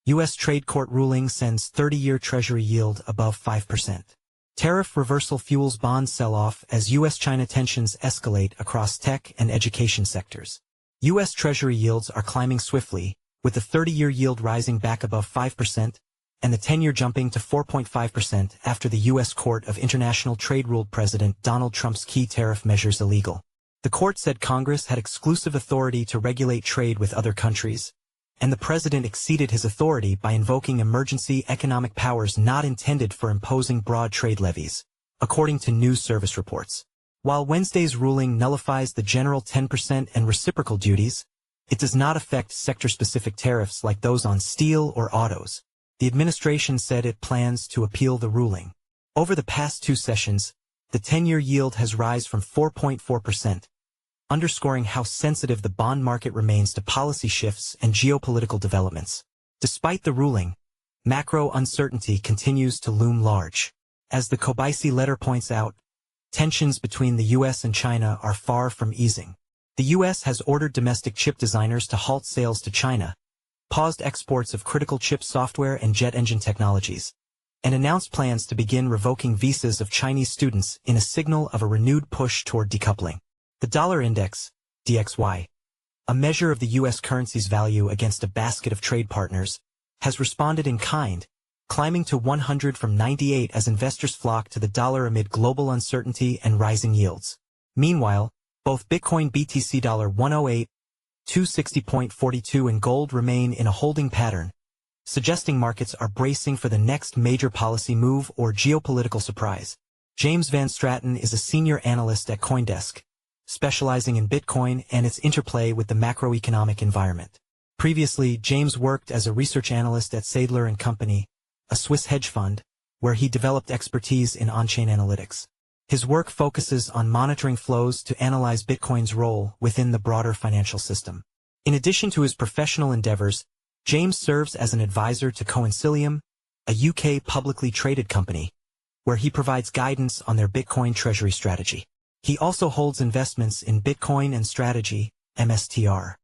U.S. Trade Court ruling sends 30-year Treasury yield above 5%. Tariff reversal fuels bond sell-off as U.S. China tensions escalate across tech and education sectors. U.S. Treasury yields are climbing swiftly, with the 30-year yield rising back above 5%, and the 10-year jumping to 4.5% after the U.S. Court of International Trade ruled President Donald Trump's key tariff measures illegal. The court said Congress had exclusive authority to regulate trade with other countries, and the president exceeded his authority by invoking emergency economic powers not intended for imposing broad trade levies, according to news service reports. While Wednesday's ruling nullifies the general 10% and reciprocal duties, it does not affect sector-specific tariffs like those on steel or autos. The administration said it plans to appeal the ruling. Over the past 2 sessions, the 10-year yield has risen from 4.4%, underscoring how sensitive the bond market remains to policy shifts and geopolitical developments. Despite the ruling, macro uncertainty continues to loom large. As the Kobayashi letter points out, tensions between the U.S. and China are far from easing. The U.S. has ordered domestic chip designers to halt sales to China, paused exports of critical chip software and jet engine technologies, and announced plans to begin revoking visas of Chinese students in a signal of a renewed push toward decoupling. The dollar index, DXY, a measure of the U.S. currency's value against a basket of trade partners, has responded in kind, climbing to 100 from 98 as investors flock to the dollar amid global uncertainty and rising yields. Meanwhile, both Bitcoin BTC $108, 260.42 and gold remain in a holding pattern, suggesting markets are bracing for the next major policy move or geopolitical surprise. James Van Straten is a senior analyst at CoinDesk, specializing in Bitcoin and its interplay with the macroeconomic environment. Previously, James worked as a research analyst at Sadler & Company, a Swiss hedge fund, where he developed expertise in on-chain analytics. His work focuses on monitoring flows to analyze Bitcoin's role within the broader financial system. In addition to his professional endeavors, James serves as an advisor to Coincilium, a UK publicly traded company, where he provides guidance on their Bitcoin treasury strategy. He also holds investments in Bitcoin and Strategy, MSTR.